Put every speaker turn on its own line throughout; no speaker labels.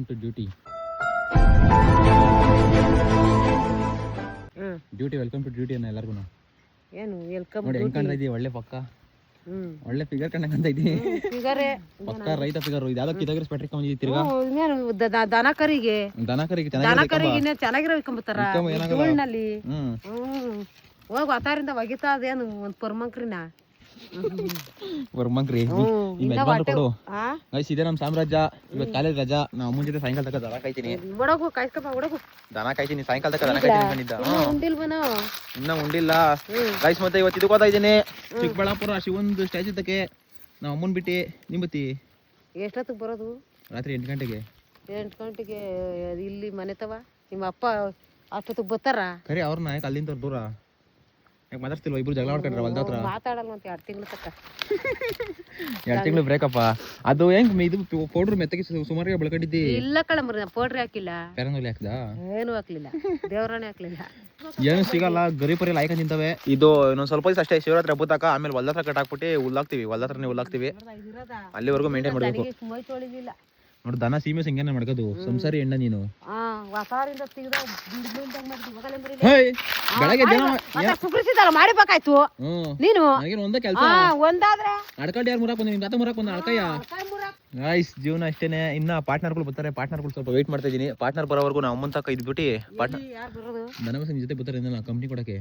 Welcome to duty. Welcome to duty ಅನ್ನ ಎಲ್ಲರಿಗೂ.
ಏನು ವೆಲ್ಕಮ್
ನೋಡಿ ಹೆಂಗ್ ಕಾಣ್ತಾ ಇದೀವಿ, ಒಳ್ಳೆ ಪಕ್ಕ ಒಳ್ಳೆ ಫಿಗರ್ ಕಂಡಂತ ಇದೀನಿ. ಪಕ್ಕ ರೈತ ಫಿಗರ್. ಇದು ಯಾವ್ದೋ ಕಿದಾಗಿರೋ ಸ್ಪೆಟ್ರಿ ಕಂಬ ತಿರ್ಗಾ
ದನ ಕರಿಗೆ ಚೆನ್ನಾಗಿರೋ ಇಟ್ಕೊಂಬತ್ತಾರ ಧೂಳ್ನಲ್ಲಿ. ಹೋಗ್ ಅತಾರಿಂದ ಒಗಿತಾ ಅದೇನು ಒಂದ್ ಪರ್ಮಂಕ್ರಿನ
ಬರ್ಮಂಕ್ರಿ ಕೊಡು. ಇದೇ ನಮ್ ಸಾಮ್ರಾಜ್ಯ. ಇವತ್ತು ಕಾಲೇಜ್ ರಜಾ. ನಾ ಅಮ್ಮನ ಜೊತೆ ಸಾಯಂಕಾಲ ತನಕ ದನ ಕಾಯ್ತೀನಿ. ದನ ಕಾಯ್ತೀನಿ ಸಾಯಂಕಾಲ ತನಕ ದನ ಕಾಯ್ತೀನಿ. ಇನ್ನ ಉಂಡಿಲ್ಲ ಗೈಸ್. ಮತ್ತೆ ಇವತ್ತು ಇದಕ್ಕೆ ಹೋಗ್ತಾ ಇದ್ದೀನಿ ಚಿಕ್ಕಬಳ್ಳಾಪುರ ಶಿವಂದು ಸ್ಟ್ಯಾಚು ತಕ್ಕೆ. ನಾವ್ ಅಮ್ಮನ್ ಬಿಟ್ಟಿ ನಿಮ್ ಬತ್ತಿ.
ಎಷ್ಟೊತ್ತಿಗೆ ಬರೋದು?
ರಾತ್ರಿ 8 ಗಂಟೆಗೆ.
8 ಗಂಟೆಗೆ ಇಲ್ಲಿ ಮನೆ ತವ ನಿಮ್ಮ ಅಪ್ಪ ಅಷ್ಟೊತ್ತಿಗೆ ಬರ್ತಾರ?
ಕರಿ ಅವ್ರನ್ನ ಯಾಕೆ ಅಲ್ಲಿಂದ ದೂರ ಯಾಕೆ ಮಾತಾಡ್ತಿಲ್ವ? ಇಬ್ರು ಜಗಳ ಮಾಡ್ಕೊಂಡ್ರೆ ಹೊಲ್ದ ಹತ್ರ.
ಮಾತಾಡಲ್ಲ ಅಂತ 2 ತಿಂಗಳು ತಕ್ಕ
2 ತಿಂಗಳು ಬ್ರೇಕಪ್ಪ. ಅದು ಹೆಂಗ್ ಇದು ಪೌಡ್ರ್ ಮೆತ್ತಗೆ ಸುಮಾರಿಗೆ ಬೆಳ್ಕೊಂಡಿದ್ದಿ?
ಇಲ್ಲ ಕಳಮ್ರಿ, ಪೌಡ್ರ್ ಹಾಕಿಲ್ಲ,
ಪ್ಯಾರನೋಲಿ ಹಾಕ್ದ,
ಏನು ಹಾಕ್ಲಿಲ್ಲ, ದೇವರಾಣೆ ಹಾಕ್ಲಿಲ್ಲ,
ಏನು ಸಿಗಲ್ಲ. ಗರಿ ಪರಿ ಲಾಯ್ಕ ನಿಂತವೆ. ಇದು ಇನ್ನೊಂದ್ ಸ್ವಲ್ಪ ದಿವಸ ಅಷ್ಟೇ, ಶಿವರಾತ್ರಿ ಹಬ್ಬ ತಕ. ಆಮೇಲೆ ಹೊಲ್ದ ಹತ್ರ ಕಟ್ ಹಾಕ್ಬಿಟ್ಟು ಹುಲ್ಲಾಕ್ತಿವಿ. ಹೊಲ್ದ ಹತ್ರನೇ ಹುಲ್ಲಾಕ್ತಿವಿ. ಅಲ್ಲಿವರೆಗೂ ಮೇಂಟೈನ್ ಮಾಡ್ಬೇಕು. ನೋಡಿ ದನ ಸೀಮೆ ಹಿಂಗೇನ ಮಾಡ್ಕೋದು. ಸಂಸಾರಿ ಹೆಣ್ಣ ನೀನು.
ಮಾಡಿಬೇಕಾಯ್ತು ನೀನು.
ಒಂದೇ ಕೆಲಸ
ಒಂದಾದ್ರೆ
ಅಡ್ಕಂಡು ಯಾರು ಮುರಾಕ್ ಬಂದ ನಿಮ್ ಮುರಾಕ್ ಬಂದ ಅಡ್ಕಯ್ಯ. ಗೈಸ್ ಜೀವನ ಅಷ್ಟೇನೆ. ಇನ್ನ ಪಾರ್ಟ್ನರ್ಗಳು ಬರ್ತಾರೆ. ಪಾರ್ಟ್ನರ್ಗಳು ಸ್ವಲ್ಪ ವೇಟ್ ಮಾಡ್ತಾ ಇದೀನಿ. ಪಾರ್ಟ್ನರ್ ಬರೋವರೆಗೂ ನಾವು ಅಮ್ಮನ್ ತಕ ಇದ್ಬಿಟ್ಟು ಪಾರ್ಟ್ನರ್ ದನಬಸ ನಿನ್ ಜೊತೆ ಬರ್ತಾರೆ ನಾನು ಕಂಪ್ನಿ ಕೊಡಕ್ಕೆ.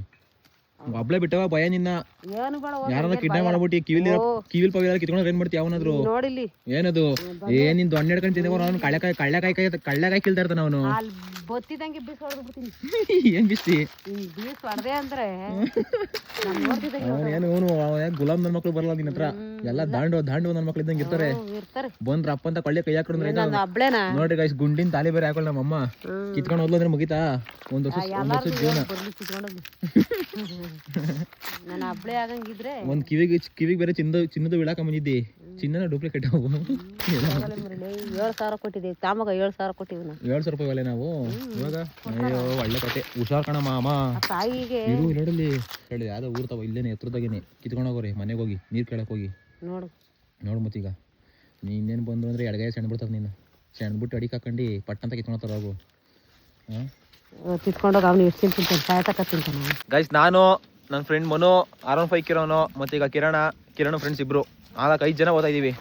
ಒಬ್ಳೆ ಬಿಟ್ಟವ ಭಯ ನಿನ್ನ. ಯಾರನ್ನ ಕಿಡ್ನಾಪ್ ಮಾಡ್ಬಿಟ್ಟು ಕಿವಿಲ್ ಪವಿಲ್ಲ ಕಿತ್ಕೊಂಡು ಏನ್ ಮಾಡ್ತೀವಿ ಅವನಾದ್ರು
ನೋಡಿಲ್ಲಿ.
ಏನದು ಏನಿಂದು 12 ಗಂಟೆ ತಿಂದ ಅವ್ನು ಕಳ್ಳೆಕಾಯಿ ಕಿಲ್ತಾ ಇರ್ತಾನ ಅವನು.
ಬತ್ತಿದಂಗೆ ಬೀಸ್ ಹೊಡೆದ್ಬಿಡ್ತೀನಿ.
ಏನ್ ಬಿಸ್ತಿ
ಬೀಸ್ ಹೊಡೆದೆ ಅಂದ್ರೆ
ಏನು ಗುಲಾಮ್ ನನ್ ಮಕ್ಳು ಬರಲ್ಲ ನಿನ್ನ ಹತ್ರ. ಎಲ್ಲ ದಾಂಡು ನನ್ನ ಮಕ್ಳು ಇದ್ದಂಗೆ ಇರ್ತಾರೆ. ಬಂದ್ರ ಅಪ್ಪ ಅಂತ ಕೊಳ್ಳೆ ಕೈ ಹಾಕೊಂಡ್ರೆ ನೋಡಿ ಗೈಸ್. ಗುಂಡಿನ ತಾಲಿ ಬೇರೆ ಹಾಕೊಳ್ಳ ನಮ್ಮಮ್ಮ. ಕಿತ್ಕೊಂಡು ಹೋದ್ಲು ಅಂದ್ರೆ ಮುಗಿತಾ ಒಂದ್ ವರ್ಷ ಜೀವನ.
ನಾನು ಹಬ್ಳೆ ಆಗಂಗಿದ್ರೆ
ಒಂದ್ ಕಿವಿಗೆ ಬೇರೆ ಚಿನ್ನದ ಬಿಡಾಕ ಬಂದಿದ್ದಿ. ಚಿನ್ನನ ಡೂಪ್ಲಿಕೇಟ್ ಅವು.
7,000 ಕೊಟ್ಟಿದ್ದೀವಿ ತಾಮಗ. 7,000 ಕೊಟ್ಟಿವಿ ನಾವು.
7,000 ರೂಪಾಯಿ ಒಲೆ ನಾವು ಇವಾಗ. ಅಯ್ಯೋ ಒಳ್ಳೆ ಕತೆ. ಹುಷಾರ್ ಕಣ ಮಾಮ.
ತಾಯಿಗೆ
ನೋಡಲ್ಲಿ ಹೇಳಿ ಯಾವ್ದೋ ಊರ್ತಾವ ಇಲ್ಲೇನೆ ಎತ್ತರದಾಗೇನೆ. ಕಿತ್ಕೊಂಡು ಹೋಗೋರಿ ಮನೆಗೆ ಹೋಗಿ ನೀರ್ ಕೇಳಕ್ ಹೋಗಿ ನೋಡು. ಮತ್ತೀಗ ನೀ ಇನ್ನೇನು ಬಂದು ಅಂದ್ರೆ ಎಡಗಾಯ ಸೆಣ್ಬಿಡ್ತಾವ. ನೀನು ಸೆಣ್ಬಿಟ್ಟು ಅಡಿಗೆ ಹಾಕೊಂಡು ಪಟ್ಟಂತ ಕಿತ್ಕೊಳತ್ತಾರ ಅವು.
ಕಿತ್ಕೊಂಡೋಗ ಅವ್ನು ಎಷ್ಟು ತಿಂತಾನೆ ಸಾಯತಕ್ಕ ತಿಂತಾನೆ.
ಗೈಸ್ ನಾನು ನನ್ನ ಫ್ರೆಂಡ್ ಮನು, R15 ಕಿರಣು ಮತ್ತೆ ಈಗ ಕಿರಣ್ ಫ್ರೆಂಡ್ಸ್ ಇಬ್ರು 5 ಜನ ಓದ್ತಾ ಇದೀವಿ.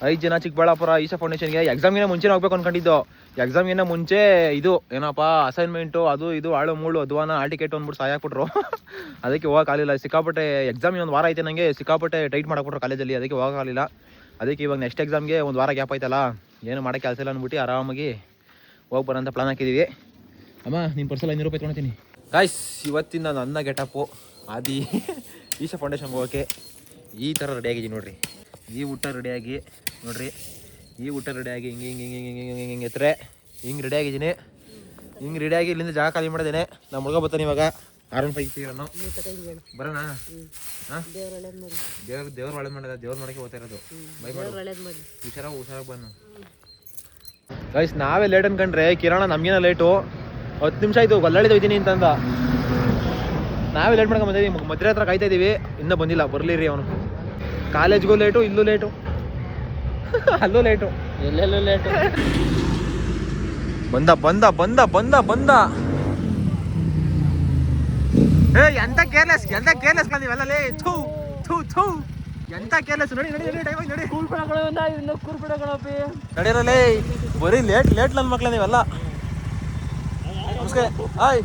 5 ಜನ ಚಿಕ್ಕಬಳ್ಳಾಪುರ ಈಶಾ ಫೌಂಡೇಶನ್ಗೆ. ಎಕ್ಸಾಮ್ಗಿನ ಮುಂಚೆನೇ ಹೋಗ್ಬೇಕು ಅನ್ಕೊಂಡಿದ್ದು. ಎಕ್ಸಾಮ್ಗಿನ ಮುಂಚೆ ಇದು ಏನಪ್ಪ ಅಸೈನ್ಮೆಂಟು ಅದು ಇದು ಆಳು ಮೂಳು ಅಧ್ವಾನ ಆಲ್ ಟಿಕೆಟ್ ಅಂದ್ಬಿಟ್ಟು ಸಾಯ ಹಾಕ್ಬಿಟ್ರು. ಅದಕ್ಕೆ ಹೋಗೋಕ್ಕಾಗಲಿಲ್ಲ. ಸಿಕ್ಕಾಪಟ್ಟೆ ಎಕ್ಸಾಮ್ ಒಂದು ವಾರ ಐತೆ ನನಗೆ. ಸಿಕ್ಕಾಪಟ್ಟೆ ಟೈಟ್ ಮಾಡಾಕ್ಬಿಟ್ರು ಕಾಲೇಜಲ್ಲಿ. ಅದಕ್ಕೆ ಹೋಗೋಕ್ಕಾಗಲಿಲ್ಲ. ಅದಕ್ಕೆ ಇವಾಗ ನೆಕ್ಸ್ಟ್ ಎಕ್ಸಾಮ್ಗೆ 1 ವಾರ ಗ್ಯಾಪ್ ಆಯ್ತಲ್ಲ, ಏನು ಮಾಡೋಕ್ಕೆ ಕೆಲಸ ಇಲ್ಲ ಅಂದ್ಬಿಟ್ಟು ಆರಾಮಾಗಿ ಹೋಗಿ ಬರೋಂಥ ಪ್ಲಾನ್ ಹಾಕಿದ್ದೀವಿ. ಅಮ್ಮ ನಿಮ್ಮ ಪರ್ಸಲ್ಲಿ 500 ರೂಪಾಯಿ ತೊಗೊಳ್ತೀನಿ. ಗಾಯ್ಸ್ ಇವತ್ತಿನ ನನ್ನ ಗೆಟಪ್ಪು ಆದಿ ಈಶಾ ಫೌಂಡೇಶನ್ಗೆ ಹೋಗೋಕ್ಕೆ ಈ ಥರ ರೆಡಿಯಾಗಿದ್ದೀನಿ ನೋಡ್ರಿ. ಈ ಊಟ ರೆಡಿಯಾಗಿ ನೋಡ್ರಿ. ಈ ಊಟ ರೆಡಿಯಾಗಿ ಹಿಂಗೆ ಎತ್ತರೆ ಹಿಂಗೆ ರೆಡಿಯಾಗಿದ್ದೀನಿ. ಹಿಂಗೆ ರೆಡಿಯಾಗಿ ಇಲ್ಲಿಂದ ಜಾಗ ಖಾಲಿ ಮಾಡಿದ್ದೇನೆ. ನಮ್ಮ ಹುಡುಗ ಬರ್ತಾನೆ ಇವಾಗ. R15 ಬರೋಣ. ದೇವ್ರು ಒಳ್ಳೇದು ಮಾಡಿದ. ದೇವ್ರು ಮಾಡೋಕ್ಕೆ ಹೋಗ್ತಾ ಇರೋದು. ಬೈ ಮಾಡಿ ಹುಷಾರಾಗಿ ಬನ್ನು. ಗೈಸ್ ನಾವೇ ಲೇಟ್ ಅನ್ಕೊಂಡ್ರೆ ಕಿರಣ ನಮ್ಗೇನ ಲೇಟು. 10 ನಿಮಿಷ ಆಯ್ತು ಗಲ್ಲಳಿದ ಹೋಯ್ತೀನಿ ಅಂತಂದ. ನಾವೇ ಲೇಟ್ ಮಾಡ್ಕೊಂಡು ಬಂದಿದ್ದೀವಿ. ಮಧ್ಯ ಹತ್ರ ಕಾಯ್ತಾ ಇದೀವಿ. ಇನ್ನೂ ಬಂದಿಲ್ಲ. ಬರ್ಲಿರಿ ಅವನು. ಕಾಲೇಜ್ಗೂ ಲೇಟು, ಇಲ್ಲೂ ಲೇಟು, ಅಲ್ಲೂ ಲೇಟು, ಎಲ್ಲೆಲ್ಲೂ ಲೇಟು. ಬಂದ ಏ ಎಂತ ಕೇರ್ಲೆಸ್ ನೀವೆಲ್ಲ ಲೇ. ಎಂತ ಕೇರ್ಲೆಸ್. ನೋಡಿ ನಡೀರಲ್ಲೇ. ಬರೀ ಲೇಟ್ ನನ್ನ ಮಕ್ಳ ನೀವೆಲ್ಲ. ನಮಸ್ಕಾರ. ಹಾಯ್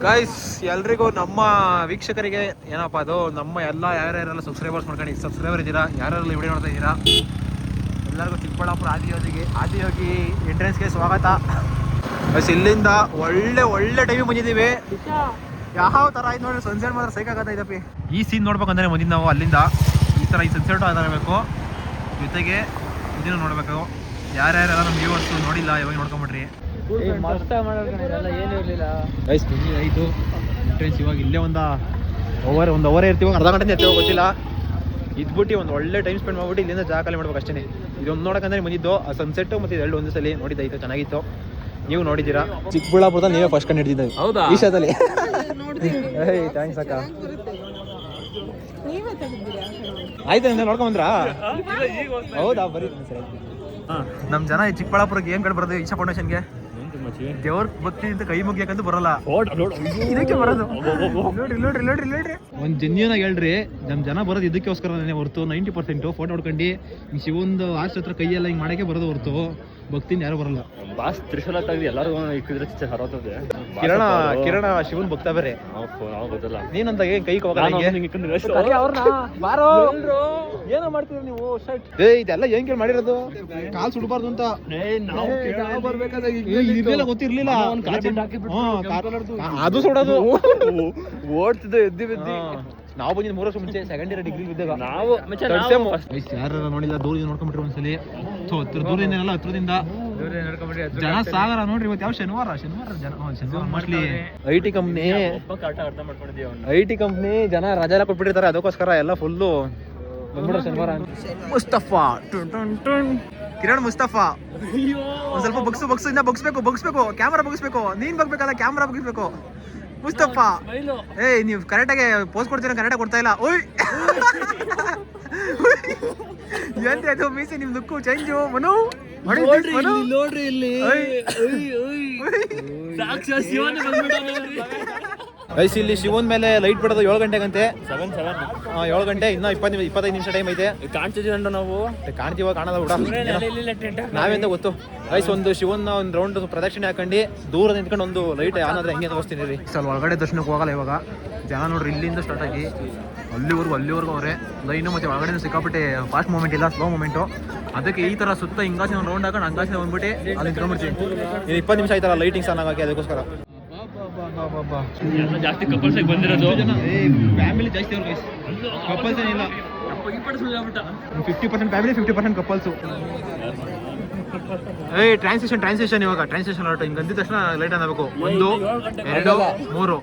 ಗೈಸ್ ಎಲ್ರಿಗೂ ನಮ್ಮ ವೀಕ್ಷಕರಿಗೆ ಏನಪ್ಪ ಅದು ನಮ್ಮ ಎಲ್ಲ ಯಾರ್ಯಾರೆಲ್ಲ ಸಬ್ಸ್ಕ್ರೈಬರ್ ಇದ್ದೀರಾ, ಯಾರ್ಯಾರೆಲ್ಲ ವಿಡಿಯೋ ನೋಡ್ತಾ ಇದ್ದೀರಾ, ಎಲ್ಲರಿಗೂ ಚಿಕ್ಕಬಳ್ಳಾಪುರ ಆದಿಯೋಗಿ ಎಂಟ್ರೆನ್ಸ್ಗೆ ಸ್ವಾಗತ. ಬಸ್ ಇಲ್ಲಿಂದ ಒಳ್ಳೆ ಟೈಮಿಗೆ ಬಂದಿದ್ದೀವಿ. ಯಾವ ಥರ ಆಯ್ತು ನೋಡಿ. ಸನ್ಸೆಟ್ ಮಾತ್ರ ಸೈಕಾಗತ್ತ ಇದಪ್ಪಿ. ಈ ಸೀನ್ ನೋಡ್ಬೇಕಂದ್ರೆ ಬಂದಿದ್ದು ನಾವು ಅಲ್ಲಿಂದ. ಈ ಥರ ಈ ಸನ್ಸೆಟು ಆಗಿರಬೇಕು, ಜೊತೆಗೆ ಇದನ್ನು ನೋಡಬೇಕು. ಯಾರ್ಯಾರೆಲ್ಲ ನಮ್ಮ ವ್ಯೂವರ್ಸು ನೋಡಿಲ್ಲ ಇವಾಗ ನೋಡ್ಕೊಂಬಿಟ್ರಿ. ಏನು ಇರಲಿಲ್ಲ ಗೈಸ್. ಆಯಿತು ಎಂಟ್ರೆನ್ಸ್. ಇವಾಗ ಇಲ್ಲೇ ಒಂದು ಅವರೇ ಇರ್ತೀವಿ. ಅರ್ಧ ಗಂಟೆ ಇರ್ತೀವೋ ಗೊತ್ತಿಲ್ಲ. ಇದ್ಬಿಟ್ಟು ಒಂದು ಒಳ್ಳೆ ಟೈಮ್ ಸ್ಪೆಂಡ್ ಮಾಡ್ಬಿಟ್ಟು ಇಲ್ಲಿಂದ ಜಾಗ ಖಾಲಿ ಮಾಡ್ಬೇಕು ಅಷ್ಟೇ. ಇದೊಂದು ನೋಡೋಕಂದ್ರೆ ಬಂದಿದ್ದು. ಆ ಸನ್ಸೆಟ್ಟು ಮತ್ತು 2 ಒಂದೇ ಸಲ ನೋಡಿದ್ದಾಯಿತು. ಚೆನ್ನಾಗಿತ್ತು. ನೀವು ನೋಡಿದ್ದೀರಾ. ಚಿಕ್ಕಬಳ್ಳಾಪುರದ ನೀವೇ ಫಸ್ಟ್ ಕಂಡು ಹಿಡಿದಿದ್ದೀವಿ
ಹೌದಾ?
ಈಶಾದಲ್ಲಿ. ಏಯ್ ಥ್ಯಾಂಕ್ಸ್ ಅಕ್ಕ. ಆಯ್ತು ಅಂತ ನೋಡ್ಕೊಂಬಂದ್ರಾ? ಹೌದಾ, ಬರೀ ಸರಿ. ನಮ್ಮ ಜನ ಈ ಚಿಕ್ಕಬಳ್ಳಾಪುರಕ್ಕೆ ಏನ್ ಕಡೆ ಬರೋದು ಈಶಾ ಫೌಂಡೇಶನ್ಗೆ ದೇವ್ರ ಭಕ್ತಿ ಅಂತ ಕೈ ಮುಗಿಯಕಂತೂ ಬರಲ್ಲ, ಇದಕ್ಕೆ ಬರೋದು. ನೋಡ್ರಿ ಒಂದ್ ಜೆನ್ಯೂನ್ ಆಗಿ ಹೇಳ್ರಿ, ನಮ್ ಜನ ಬರೋದು ಇದಕ್ಕೋಸ್ಕರನೇ ಹೊರತು 90% ಫೋಟೋ ಹೊಡ್ಕೊಂಡು ಹಿಂಗ್ ಶಿವಂದು ಆರ್ಚ್ ಹತ್ರ ಕೈಯೆಲ್ಲ ಹಿಂಗ್ ಮಾಡಕ್ಕೆ ಬರೋದು ಹೊರತು ಭಕ್ತಿಯಿಂದ ಯಾರು ಬರಲ್ಲ.
ಬಾಸ್ ತ್ರಿಶೂಲ ತೆಗ್ದು ಎಲ್ಲರೂ ಇಕ್ಕಿದ್ರೆ ಹರೋತದೆ.
ಕಿರಣ ಶಿವನ್ ಭಕ್ತ ಬೇರೆ,
ಗೊತ್ತಲ್ಲ.
ನೀನಂತ ಏನ್ ಕೈ ಏನೋ ಮಾಡ್ತೀರ ನೀವು. ಇದೆಲ್ಲ ಏನ್ ಕೇಳಿ ಮಾಡಿರೋದು, ಕಾಲ್ ಸುಡಬಾರ್ದು ಅಂತ ಇದೆಲ್ಲ ಗೊತ್ತಿರ್ಲಿಲ್ಲ. ಅದು ಸುಡೋದು
ಓಡ್ತಿದ್ದೆ ಎದ್ದಿ ಬಿದ್ದಿ.
ನಾವು ಬಂದಿದ್ದು 3 ವರ್ಷ ಮುಂಚೆ ಸೆಕೆಂಡ್ ಇಯರ್ ಡಿಗ್ರಿ ಇದ್ದಾಗ.
ನಾವು
ಯಾರು ನೋಡಿಲ್ಲ, ದೂರದಿಂದ ನೋಡ್ಕೊಂಡ್ಬಿಟ್ರಿ ಒಂದ್ಸಲಿ. ದೂರದಿಂದ ಎಲ್ಲ ಹತ್ರದಿಂದ ಜನ ಸಾಗರ ನೋಡ್ರಿ. ಇವತ್ತು ಯಾವ ಶನಿವಾರ ಜನ ಮೋಸ್ಟ್ಲಿ ಐಟಿ ಕಂಪ್ನಿ ಜನ ರಜಾ ಎಲ್ಲ ಕೊಟ್ಬಿಟ್ಟಿರ್ತಾರೆ, ಅದಕ್ಕೋಸ್ಕರ ಎಲ್ಲ ಫುಲ್ಲು ಬಂದ್ಬಿಡ್ರೆ ಶನಿವಾರ. ಮುಸ್ತಫಾ ಕಿರಣ್ ಮುಸ್ತಫಾ ಒಂದ್ ಸ್ವಲ್ಪ ಬಗ್ಸು ಇನ್ನ ಬಗ್ಸ್ಬೇಕು ಕ್ಯಾಮ್ರಾ ಬಗ್ಸ್ಬೇಕು. ನೀನ್ ಬಗ್ಬೇಕಲ್ಲ, ಕ್ಯಾಮ್ರಾ ಬಗ್ಸ್ಬೇಕು. ಮುಸ್ತಫಾ ಏಯ್ ನೀವು ಕರೆಕ್ಟಾಗಿ ಪೋಸ್ ಕೊಡ್ತೀರ, ಕರೆಕ್ಟಾಗಿ ಕೊಡ್ತಾ ಇಲ್ಲ. ಓಯ್ ಎಂತ ಅದು ಮೀಸಿ ನಿಮ್ ಲುಕ್ಕು ಚೇಂಜು. ಮನು
ನೋಡ್ರಿ ಇಲ್ಲಿ ಸಾಕ್ಷಾತ್ ಶಿವನೇ ಬಂದ್ಬಿಟ್ಟ.
ಗೈಸ್ ಇಲ್ಲಿ ಶಿವನ್ ಮೇಲೆ ಲೈಟ್ ಬಿಡೋದು 7 ಗಂಟೆಗಂತೆ. 7 ಗಂಟೆ, ಇನ್ನ 25 ನಿಮಿಷ ಟೈಮ್ ಐತೆ.
ಕಾಣ್ತಿದೀವಿ ನಾವು,
ಕಾಣ್ತೀವ ಕಾಣಲ್ಲ ಬಿಡ, ನಾವೆಂತ ಗೊತ್ತು. ಗೈಸ್ ಒಂದು ಶಿವನ್ ಒಂದು ರೌಂಡ್ ಪ್ರದಕ್ಷಿಣೆ ಹಾಕೊಂಡು ದೂರ ನಿಂತ್ಕೊಂಡು ಒಂದು ಲೈಟ್ ಆನ್ ಆದ್ರೆ ಹೆಂಗೆ ತೋರಿಸ್ತೀನಿ ರೀ. ಸ್ವಲ್ಪ ಒಳಗಡೆ ದರ್ಶನಕ್ಕೆ ಹೋಗಲ್ಲ ಇವಾಗ. ಜನ ನೋಡ್ರಿ ಇಲ್ಲಿಂದ ಸ್ಟಾರ್ಟ್ ಆಗಿ ಅಲ್ಲಿವರೆಗೂ ಅವರೇ ಲೈನು. ಮತ್ತೆ ಒಳಗಡೆ ಸಿಕ್ಕಾಪಟ್ಟೆ ಫಾಸ್ಟ್ ಮೂಮೆಂಟ್ ಇಲ್ಲ, ಸ್ಲೋ ಮೂಮೆಂಟು. ಅದಕ್ಕೆ ಈ ತರ ಸುತ್ತ ಹಿಂಗಾಸಿ ಒಂದು ರೌಂಡ್ ಹಾಕೊಂಡು ಹಂಗಾಸಿ ಬಂದ್ಬಿಟ್ಟು ಅಲ್ಲಿ ನಿಂತ್ಕೊಂಡ್ಬಿಡ್ತೀವಿ. 20 ನಿಮಿಷ ಆಯ್ತಲ್ಲ ಲೈಟಿಂಗ್ಸ್ ಆನ್ ಆಗಿ, ಅದಕ್ಕೋಸ್ಕರ
ಜಾಸ್ತಿ ಕಪಲ್ಸ್ ಬಂದಿರೋದು.
ಫ್ಯಾಮಿಲಿ ಜಾಸ್ತಿ ಅವ್ರ ಗೈಸ್, ಕಪಲ್ಸ್ ಏನಿಲ್ಲ. 50% ಫ್ಯಾಮಿಲಿ, 50% ಕಪಲ್ಸು. ಟ್ರಾನ್ಸಿಷನ್ ಇವಾಗ ಟ್ರಾನ್ಸಿಷನ್ ಆಟೋ ಹಿಂಗೆ ಅಂದಿದ ತಕ್ಷಣ ಲೈಟ್ ಅನ್ನಬೇಕು. 1 2 3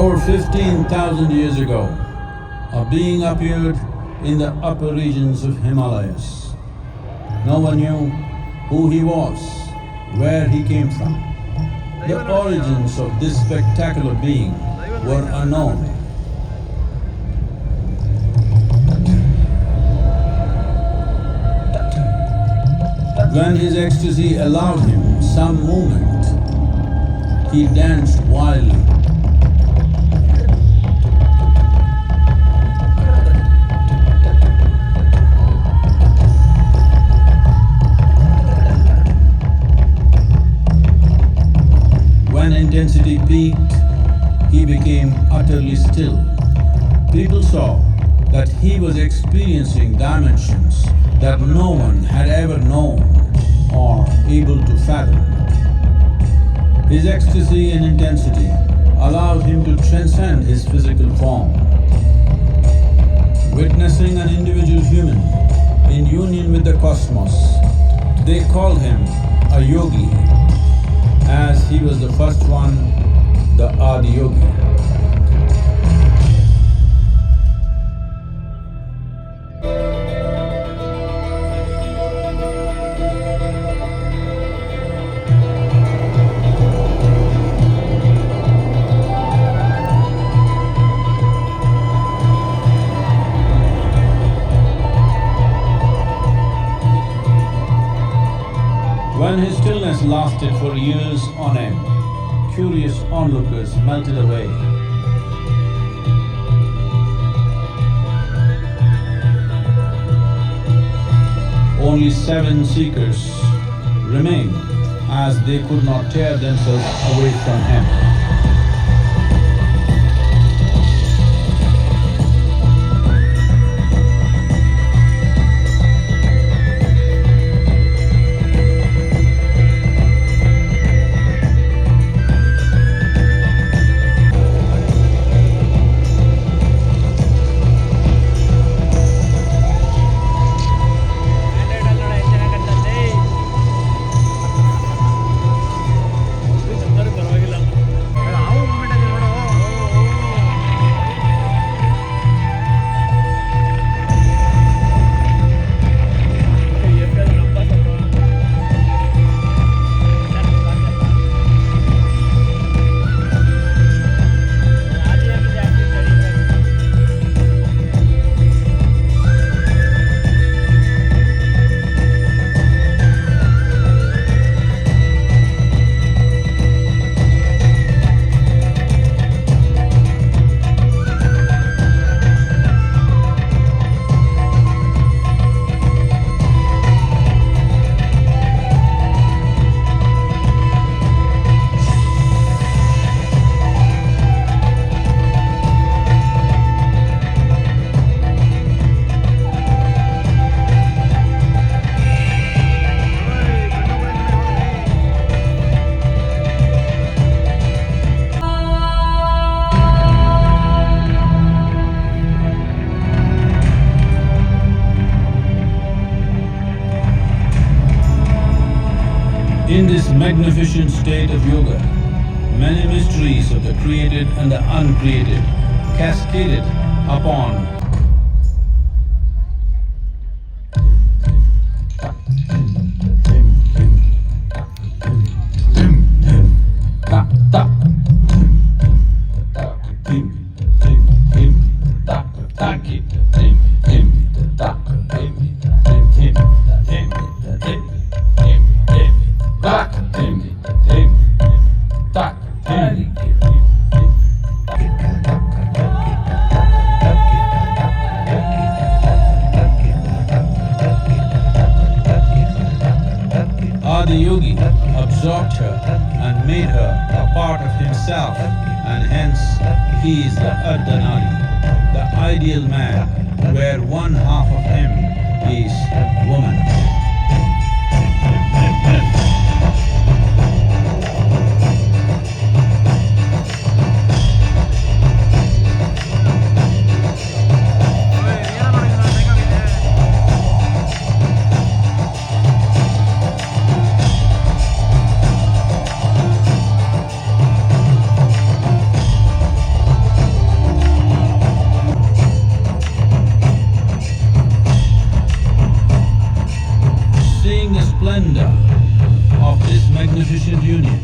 Over 15,000 years ago, a being appeared in the upper regions of Himalayas. No one knew who he was, where he came from. The origins of this spectacular being were unknown. When his ecstasy allowed him some movement, he danced wildly. When intensity peaked, he became utterly still. People saw that he was experiencing dimensions that no one had ever known or able to fathom. His ecstasy and intensity allowed him to transcend his physical form. Witnessing an individual human in union with the cosmos, they called him a yogi, as he was the first one, the Adi Yogi. lasted for years on end. Curious onlookers melted away. Only 7 seekers remained, as they could not tear themselves away from him.
ಪರವಾಗಿಲ್ಲ.
In this magnificent state of yoga, many mysteries of the created and the uncreated cascaded upon Adi Yogi absorbed her and made her a part of himself, and hence he is the Ardhanari, the ideal man, where one half of him is woman. Seeing the splendor of this magnificent union,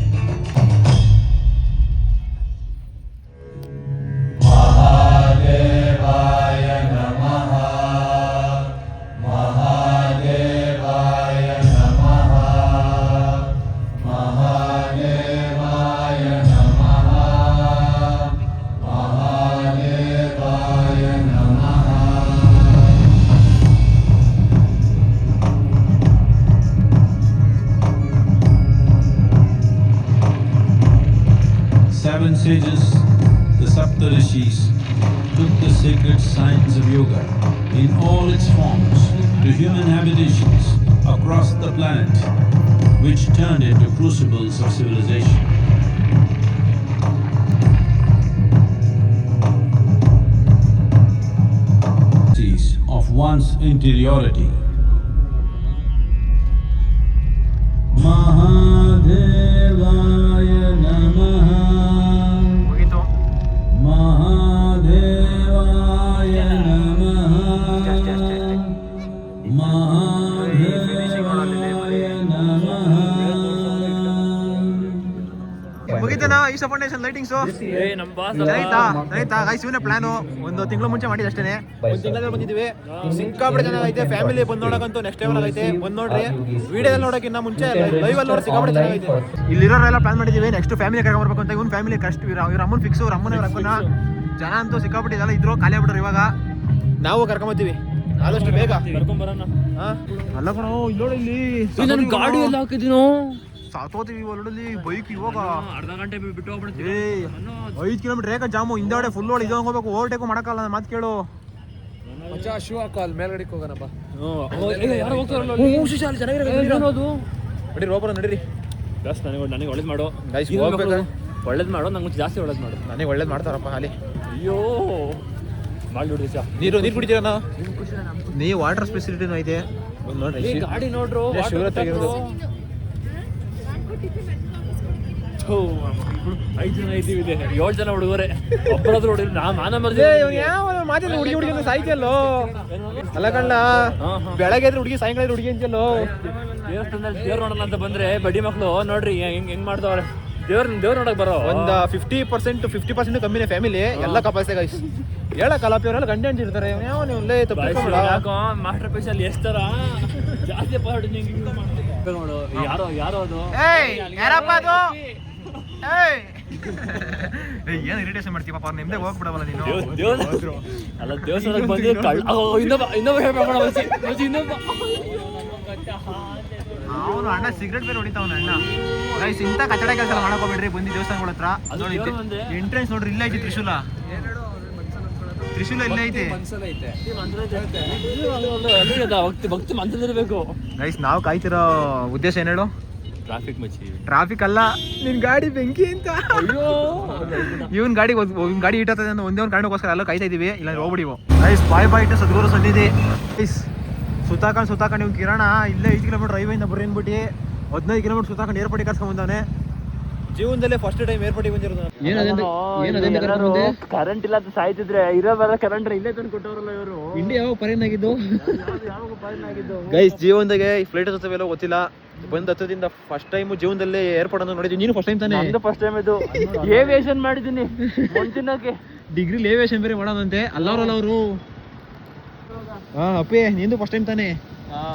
seven sages, the Saptarishis, took the sacred science of yoga in all its forms to human habitations across the planet, which turned into crucibles of civilization. Of one's interiority. Mahadevaya Namaha. Mahadevaya Namaha. Mahadevaya Namaha.
ಹೆಂಗನ Isha foundation lightings ಆಯ್ತಾ guys ಇವನೇ plan ಒಂದು ತಿಂಗಳು ಮುಂಚೆ ಮಾಡಿದ ಅಷ್ಟೇ. ಒಂದು ತಿಂಗಳಲ್ಲಿ ಬಂದಿದ್ದೀವಿ. ಸಿಕ್ಕಾಪಟ್ಟೆ ಚೆನ್ನಾಗೈತೆ. ಫ್ಯಾಮಿಲಿ ಬಂದು ನೋಡೋಕ್ಕಂತೂ ನೆಕ್ಸ್ಟ್ ಟೈಮ್ ಆಗೈತೆ. ಬಂದು ನೋಡ್ರಿ. ವಿಡಿಯೋದಲ್ಲಿ ನೋಡೋಕ್ಕಿಂತ ಮುಂಚೆ ಲೈವ್ ಅಲ್ಲಿ ನೋಡಿ ಸಿಕ್ಕಾಪಟ್ಟೆ ಚೆನ್ನಾಗೈತೆ. ಇಲ್ಲಿರೋರೆಲ್ಲ ಪ್ಲಾನ್ ಮಾಡಿದ್ದೀವಿ ನೆಕ್ಸ್ಟ್ ಫ್ಯಾಮಿಲಿ ಕರ್ಕೊಂಡು ಬರ್ಬೇಕು ಅಂತ. ಇವ್ನ ಫ್ಯಾಮಿಲಿ ಕಷ್ಟ ಇವ್ರ ಅಮ್ಮನ ಫಿಕ್ಸು. ಇವ್ರ ಅಮ್ಮನ ಅಕ್ಕನ ಜನ ಅಂತೂ ಸಿಕ್ಕಾಪಟ್ಟೆ ಇದೆಲ್ಲ ಇದ್ರು ಖಾಲಿ ಆಗ್ಬಿಟ್ರು. ಇವಾಗ ನಾವು ಕರ್ಕೊಂಬತ್ತೀವಿ ಆದಷ್ಟು ಬೇಗ
ಕರ್ಕೊಂಬರೋಣ.
ಅಲ್ಲ ಕಣ ಇಲ್ಲೋಡ ಇಲ್ಲಿ
ನನ್ನ ಗಾಡಿ ಎಲ್ಲ ಹಾಕಿದ್ದೀನೋ
ಸಾತೋತೀವಿ ಹೊರಡಲ್ಲಿ ಬೈಕ್ ಇವಾಗ
ಅರ್ಧ ಗಂಟೆ ಬಿಟ್ಟು ಹೋಗ್ಬಿಡ್ತೀವಿ.
5 ಕಿಲೋಮೀಟರ್ ಏಕ ಜಾಮು ಹಿಂದಾಡೆ ಫುಲ್ ಹೊಡಿ ಇದು ಹೋಗ್ಬೇಕು. ಓವರ್ಟೇಕು ಮಾಡಕ್ಕಲ್ಲ ಮಾತು ಕೇಳು.
ಶೂ ಹಾಕಲ್ ಮೇಲ್ಗಡೆಗೆ ಹೋಗೋಣಪ್ಪ.
ನಡಿ ರೋಬರ ನಡೀರಿ.
ಬಸ್ ನನಗೆ ಒಳ್ಳೇದು ಮಾಡು.
ಗೈಸ್ ಹೋಗ್ಬೇಕು.
ಒಳ್ಳೇದು ಮಾಡು. ನಂಗೆ ಜಾಸ್ತಿ ಒಳ್ಳೇದು ಮಾಡು.
ನನಗೆ ಒಳ್ಳೇದು ಮಾಡ್ತಾರಪ್ಪ ಅಲ್ಲಿ.
ಅಯ್ಯೋ ಮಾಡಿ
ನೀರು ಕುಡಿತೀರ ನೀವು ವಾಟರ್ ಫೆಸಿಲಿಟಿನೂ ಐತೆ ನೋಡ್ರಿ.
ಗಾಡಿ ನೋಡ್ರು
ಶಿವರಾತ್ರಿಗಿರೋದು
5 ಜನ ಇದ್ದೀವಿ. 7 ಜನ ಹುಡುಗರೆ ಒಬ್ಬರಾದ್ರೂ ಹುಡುಗರು ನಾ ಮಾನ ಮರ್ಜಿ
ಮಾತಿಲ್ಲ. ಹುಡುಗಿ ಸಾಯ್ತಿಯಲ್ಲೋ ಅಲ್ಲ ಕಣ್ಣ. ಬೆಳಗ್ಗೆ ಹುಡುಗಿ ಸಾಯಂಕಾಲ ಹುಡುಗಿ ಅಂತಿಯಲ್ಲೋ.
ದೇವಸ್ಥಾನದಲ್ಲಿ ದೇವ್ರು ನೋಡೋಣ ಅಂತ ಬಂದ್ರೆ ಬಡ್ಡಿ ಮಕ್ಳು ನೋಡ್ರಿ ಹೆಂಗ್ ಮಾಡ್ದವ್ರೆ. ದೇವ್ರ ನೋಡಕ್ ಬರೋ
ಒಂದು 50% ಕಮ್ಮಿನೇ ಫ್ಯಾಮಿಲಿ ಎಲ್ಲ ಕಪಾಸೆ ಗೈಸ್. ಹೇಳಕ್ಕಲ್ಲ ಅವರೆಲ್ಲ ಗಂಟೆ ಅಂತಿರ್ತಾರೆ. ಯಾವ ನೀವು
ಮಾಸ್ಟರ್ ಪೀಸ್ ಅಲ್ಲಿ ಎಷ್ಟರ ಜಾಸ್ತಿ ನೋಡು. ಯಾರೋ ಅದು
ಏನು ಇರಿಟೇಷನ್ ಮಾಡ್ತೀವಿ ಪಾಪ. ನಿಮ್ದೆ ಹೋಗ್ಬಿಡವಲ್ಲ ನೀನು.
ಅಲ್ಲ ದೇವಸ್ಥಾನಕ್ಕೆ ಬಂದು ಇನ್ನೊಬ್ಬ ಹೇಳ್ಬೇಕು.
ಅವನು ಅಣ್ಣ ಸಿಗರೇಟ್ ಬೇರೆ ಹೊಡಿತಾವನ ಅಣ್ಣ. ಗೈಸ್ ಇಂಥ ಕಚಡ ಕೆಲಸ ಮಾಡಕೋಬೇಡ್ರಿ. ಬಂದು ದೇವಸ್ಥಾನಗಳ ಹತ್ರ ನೋಡಿ ಎಂಟ್ರೆನ್ಸ್ ನೋಡ್ರಿ. ಇಲ್ಲ ಐತಿ ತ್ರಿಶೂಲ ಇಲ್ಲೇ ಐತಿ.
ಭಕ್ತಿ ಮಂತ್ರದಿರ್ಬೇಕು.
ಗೈಸ್ ನಾವು ಕಾಯ್ತಿರೋ ಉದ್ದೇಶ ಏನ್ ಹೇಳು? ಟ್ರಾಫಿಕ್ ಅಲ್ಲ, ನಿನ್ ಗಾಡಿ ಬೆಂಕಿ ಅಂತ. ಇವನ್ ಗಾಡಿ ಇಟ್ಟದ ಒಂದೇ ಒಂದು ಕಾರಣಕ್ಕೋಸ್ಕರ ಎಲ್ಲ ಕಾಯ್ತಾ ಇದೀವಿ. ಇಲ್ಲ ಹೋಗ್ಬಿಡಿವು. ಗೈಸ್ ಬಾಯ್ ಟು ಸದ್ಗುರು ಸನ್ನಿಧಿ. ಗೈಸ್ ಸುತ್ತಾಕೊಂಡು ಇವ್ನು ಕಿರಣ ಇಲ್ಲೇ 5 ಕಿಲೋಮೀಟರ್ ಹೈವೇಯಿಂದ ಬರ್ರಿ ಅಂದ್ಬಿಟ್ಟು 15 ಕಿಲೋಮೀಟರ್ ಸುತ್ತಾಕೊಂಡು ಏರ್ಪೋರ್ಟಿಗೆ ಕರ್ಸ್ಕೊಂಡ್ ಬಂದವನೆ. ಜೀವನದಲ್ಲೇ ಫಸ್ಟ್ ಟೈಮ್ ಏರ್ಪೋರ್ಟಿಗೆ ಬಂದಿರೋದು.
ಕರೆಂಟ್ ಇಲ್ಲ ಅಂತ ಸಾಯ್ತಿದ್ರೆ ಇರೋ ಬರ ಕರೆಂಟ್ ಇಲ್ಲೇ ತಂದು ಕೊಟ್ಟವ್ರಲ್ಲ ಇವರು.
ಇಂಡಿಯಾ ಯಾವ ಪರೇನ್ ಆಗಿದ್ದು ಗೈಸ್ ಜೀವನದಾಗೆ ಫ್ಲೈಟ್ ಹತ್ತವೆಲ್ಲ ಗೊತ್ತಿಲ್ಲ. ಬಂದ್ ಹತ್ತದಿಂದ ಫಸ್ಟ್ ಟೈಮ್ ಜೀವನದಲ್ಲಿ ಏರ್ಪೋರ್ಟ್ ಅಂತ ನೋಡಿದ್ವಿ. ನೀನು ಫಸ್ಟ್ ಟೈಮ್ ತಾನೇ?
ಫಸ್ಟ್ ಟೈಮ್ ಇದು ಏವಿಯೇಷನ್ ಮಾಡಿದ್ದೀನಿ ಮುಂಚಿನಕ್ಕೆ.
ಡಿಗ್ರಿ ಏವಿಯೇಷನ್ ಬೇರೆ ಮಾಡೋದಂತೆ ಅಲ್ಲವ್ರಲ್ಲ ಅವರು. ಅಪ್ಪಿ ನಿಂದು ಫಸ್ಟ್ ಟೈಮ್ ತಾನೇ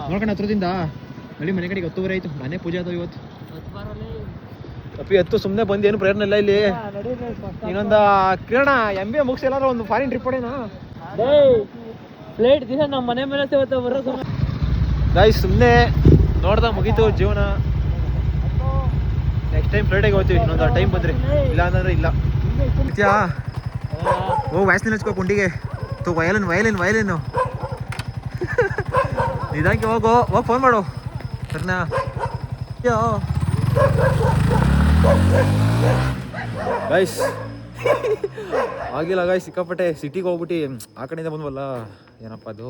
ನೋಡ್ಕೊಂಡು ಹತ್ರದಿಂದ? ನಡಿ ಮನೆ ಕಡೆಗೆ 10 ಆಯ್ತು. ಮನೆ ಪೂಜೆ ಆದವು ಇವತ್ತು. ಅಪ್ಪಿ ಹತ್ತು ಸುಮ್ಮನೆ ಬಂದು ಏನು ಪ್ರಯತ್ನ ಇಲ್ಲ ಇಲ್ಲಿ. ಇನ್ನೊಂದು ಕಿರಣ MBA ಮುಗಿಸಿ ಎಲ್ಲಾರು ಒಂದು ಫಾರಿನ್ ಟ್ರಿಪ್ ಹೊಡೇನಾ?
ಫ್ಲೈಟ್ ದಿನ ನಮ್ಮ ಮನೆ ಮೇಲೆ ಬರೋದು.
ಗೈಸ್ ಸುಮ್ಮನೆ ನೋಡ್ದ ಮುಗೀತು ಜೀವನ. ನೆಕ್ಸ್ಟ್ ಟೈಮ್ ಫ್ಲೈಟಿಗೆ ಹೋಗ್ತೀವಿ ಇನ್ನೊಂದು ಟೈಮ್ ಬಂದ್ರಿ. ಇಲ್ಲ ಅಂದ್ರೆ ಇಲ್ಲ. ಓ ವ್ಯಾಸ್ಲಿನ್ ಹಚ್ಕೋ ಕುಂಡಿಗೆ. ವಯಲಿನ್ ನಿಧಾನಕ್ಕೆ ಹೋಗಿ ಫೋನ್ ಮಾಡು ಸರಿನಾ? ಗೈಸ್ ಆಗಿಲ್ಲ ಗೈಸ್. ಸಿಕ್ಕಾಪಟ್ಟೆ ಸಿಟಿಗೆ ಹೋಗ್ಬಿಟ್ಟು ಆ ಕಡೆಯಿಂದ ಬಂದ್ವಲ್ಲ. ಏನಪ್ಪ ಅದು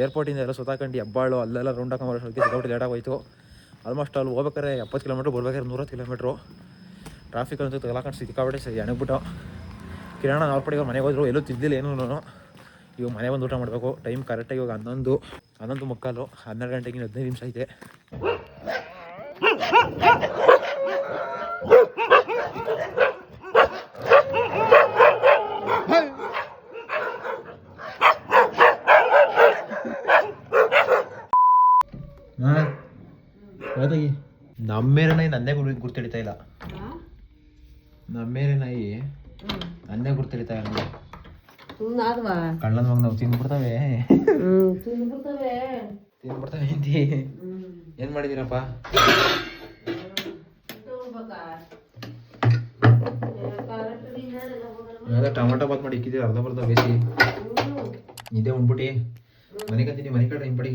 ಏರ್ಪೋರ್ಟಿಂದ ಎಲ್ಲ ಸುತ್ತಾಕೊಂಡು ಹೆಬ್ಬಾಳು ಅಲ್ಲೆಲ್ಲ ರೌಂಡ್ ಹಾಕೊಂಡ್ಬರೋ ಸಿಕ್ಕಾಪಟ್ಟೆ ಲೇಟ್ ಆಗೋಯ್ತು. ಆಲ್ಮೋಸ್ಟ್ ಅಲ್ಲಿ ಹೋಗ್ಬೇಕಾರೆ 70 ಕಿಲೋಮೀಟ್ರ್, ಬರ್ಬೇಕಾದ್ರೆ 110 ಕಿಲೋಮೀಟ್ರು. ಟ್ರಾಫಿಕ್ ಅಂತೂ ತಗೊಳಕೊಂಡು ಸಿಕ್ಕಾಪಟ್ಟೆ ಎಣಗ್ಬಿಟ್ಟು. ಕಿರಣ ಅವ್ರ ಪಡೆಗೆ ಮನೆಗೆ ಹೋದ್ರು. ಎಲ್ಲೂ ತಿದ್ದಿಲ್ಲ ಏನೂ. ಇವಾಗ ಮನೆ ಬಂದು ಊಟ ಮಾಡಬೇಕು. ಟೈಮ್ ಕರೆಕ್ಟಾಗಿ ಇವಾಗ 11 ಮುಕ್ಕಾಲು. 12 ಗಂಟೆಗೆ 15 ನಿಮಿಷ ಐತೆ. ನಮ್ಮೇಲೆ ನಾಯಿ ನನ್ನೇ ಗುರ್ತಿಡಿತಾ ಇಲ್ಲ. ನಮ್ಮೇಲೆ ನಾಯಿ ನನ್ನೇ ಗುರ್ತಿಡಿತಾ ಇಲ್ಲ. ಕಳ್ಳನ ಮಗ ನಾವು ತಿಂದ್ಬಿಡ್ತಾವೆ ಹಿಂದಿ. ಏನ್ ಮಾಡಿದೀರಪ್ಪ? ಟೊಮಾಟೊ ಬಾತ್ ಮಾಡಿ ಇಕ್ಕಿದ್ದೀರ ಅರ್ಧ ಬರ್ಧ ಬೇಸಿ. ಇದೇ ಉಂಡ್ಬಿಟ್ಟು ಮನೆ ಕಂತೀನಿ. ಮನೆ ಕಡೆ ಹಿಂಪಡಿ